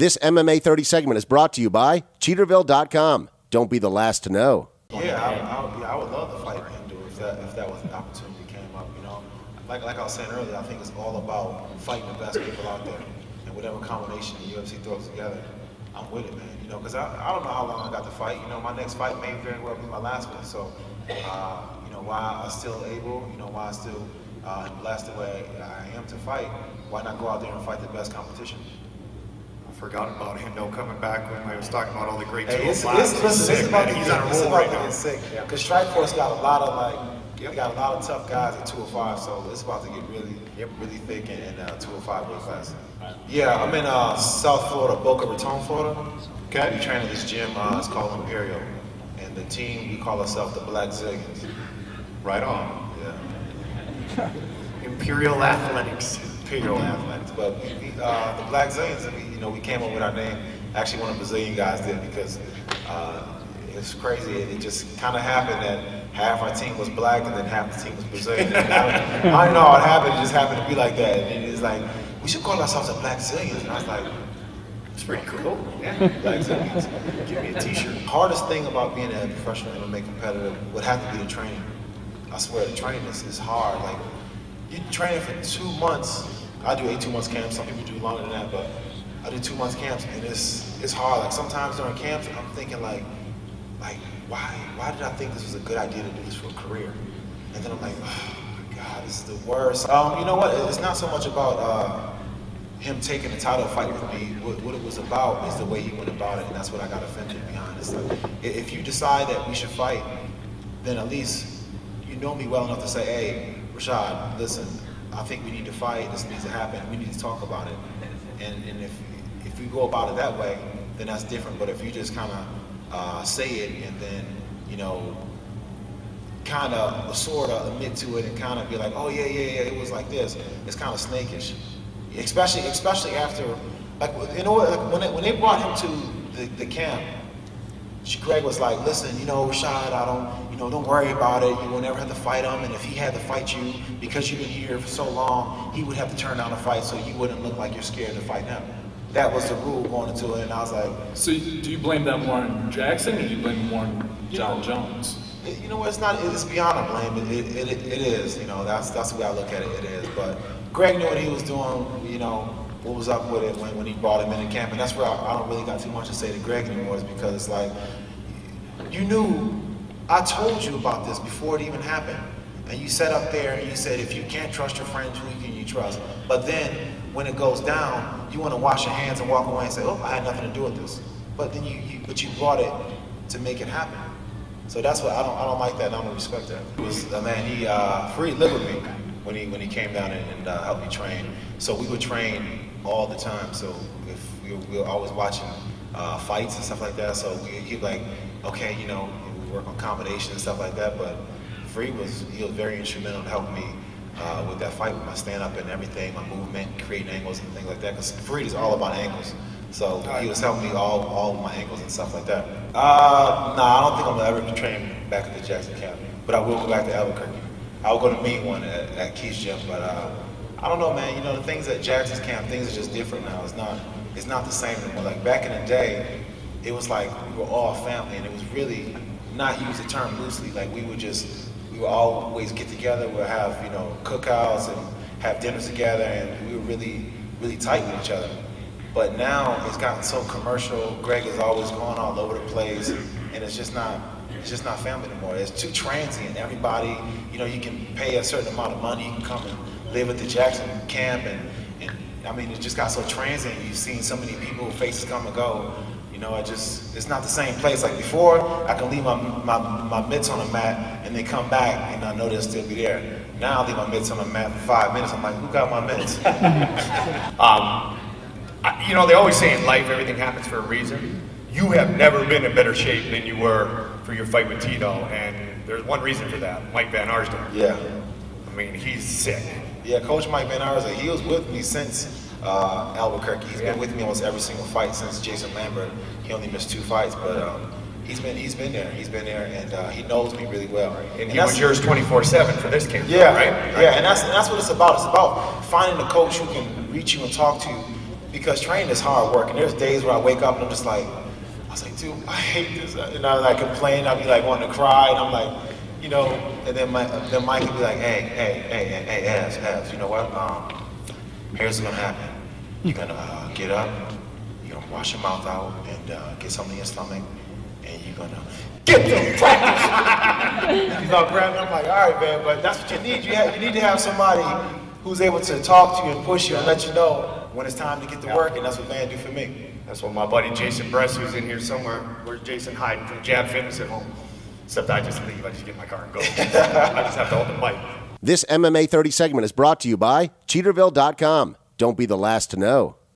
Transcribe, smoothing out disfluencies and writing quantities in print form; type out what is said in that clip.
This MMA 30 segment is brought to you by Cheaterville.com. Don't be the last to know. Yeah, I would love to fight Hindu if that was an opportunity came up. You know, like I was saying earlier, I think it's all about fighting the best people out there, and whatever combination the UFC throws together, I'm with it, man. You know, because I don't know how long I got to fight. You know, my next fight may very well be my last one. So, you know, why I'm still able, you know, why I still am blessed the way I am to fight. Why not go out there and fight the best competition? Forgot about Hendo coming back when I was talking about all the great He's on a roll right now. Sick. Because Strikeforce got a lot of got a lot of tough guys at 205, so it's about to get really thick in 205 weight class. Yeah, I'm in South Florida, Boca Raton, Florida. Okay. We train at this gym. It's called Imperial, and the team we call ourselves the Blackzilians. Right on. Yeah. Imperial Athletics. But the Blackzilians, we came up with our name. Actually, one of the Brazilian guys did because it's crazy. It just kind of happened that half our team was black and then half the team was Brazilian. I don't know how it happened. It just happened to be like that. And it's like, we should call ourselves the Blackzilians. And I was like, it's pretty cool. Yeah, Blackzilians. Give me a t-shirt. Hardest thing about being a professional MMA competitor would have to be the training. I swear, the training is hard. Like, you're training for 2 months. I do 2 months camps. Some people do longer than that, but I do 2 months camps, and it's hard. Like sometimes during camps, I'm thinking like why did I think this was a good idea to do this for a career? And then I'm like, oh my God, this is the worst. You know what? It's not so much about him taking the title fight with me. What it was about is the way he went about it, and that's what I got offended behind. It's like, if you decide that we should fight, then at least you know me well enough to say, hey, Rashad, listen, I think we need to fight, this needs to happen, we need to talk about it. And if we go about it that way, then that's different. But if you just kind of say it and then, you know, kind of sort of admit to it and kind of be like, oh yeah, it was like this, it's kind of snakish. Especially after, like, you know, like when they brought him to the camp, Greg was like, listen, you know, Rashad, don't worry about it. You will never have to fight him. And if he had to fight you, because you've been here for so long, he would have to turn down a fight so you wouldn't look like you're scared to fight him. That was the rule going into it, and I was like... So do you blame that more on Jackson, or do you blame more on John Jones? You know what, it's beyond a blame. It is, you know, that's the way I look at it, it is. But Greg knew what he was doing, you know, what was up with it when he brought him in the camp. And that's where I don't really got too much to say to Greg anymore, is because it's like, you knew, I told you about this before it even happened. And you sat up there and you said, if you can't trust your friends, who can you trust? But then, when it goes down, you want to wash your hands and walk away and say, oh, I had nothing to do with this. But then you brought it to make it happen. So that's what I don't like that, and I don't respect that. It was, man, he free lived with me when he came down and helped me train. So we would train all the time. So if we were always watching fights and stuff like that. So he'd be like, okay, you know, we work on combination and stuff like that. But he was very instrumental in helping me with that fight, with my stand-up and everything, my movement, creating angles and things like that. Because Fareed is all about angles. So he was helping me all my angles and stuff like that. I don't think I'm gonna ever train back at the Jackson camp, but I will go back to Albuquerque. I'll go to meet one at Keith's gym, but I don't know, man. You know, the things at Jackson's camp, things are just different now. It's not the same anymore. Like back in the day, it was like we were all family, and it was really, not use the term loosely, like we would always get together. We'll have, you know, cookouts and have dinners together, and we were really, really tight with each other. But now it's gotten so commercial. Greg is always going all over the place, and it's just not family anymore. It's too transient. Everybody, you know, you can pay a certain amount of money, you can come and live at the Jackson camp, and I mean, it just got so transient. You've seen so many people, faces come and go. You know, it's not the same place. Like before, I can leave my mitts on the mat and they come back and I know they'll still be there. Now I leave my mitts on the mat for 5 minutes. I'm like, who got my mitts? You know, they always say in life everything happens for a reason. You have never been in better shape than you were for your fight with Tito, and there's one reason for that, Mike Van Arsdale. Yeah. I mean, he's sick. Yeah, Coach Mike Van Arsdale, he was with me since Albuquerque. He's been with me almost every single fight since Jason Lambert. He only missed 2 fights, but he's been there. He's been there, and he knows me really well. And he was yours 24/7 for this camp, yeah, right? Yeah, and that's what it's about. It's about finding a coach who can reach you and talk to you because training is hard work. And there's days where I wake up and I'm just like, I was like, dude, I hate this. And I like complain. I'd be like wanting to cry. And I'm like, you know, and then Mike would be like, hey, Az, you know what? Here's what's gonna happen. You're gonna get up, you're gonna wash your mouth out and get something in your stomach, and you're gonna get some practice. You know, grab me. I'm like, all right, man, but that's what you need. You need to have somebody who's able to talk to you and push you and let you know when it's time to get to work, and that's what Van do for me. That's what my buddy Jason Bress, who's in here somewhere. Where's Jason hiding from Jab Fitness at home? Except I just leave. I just get in my car and go. I just have to hold the mic. This MMA 30 segment is brought to you by Cheaterville.com. Don't be the last to know.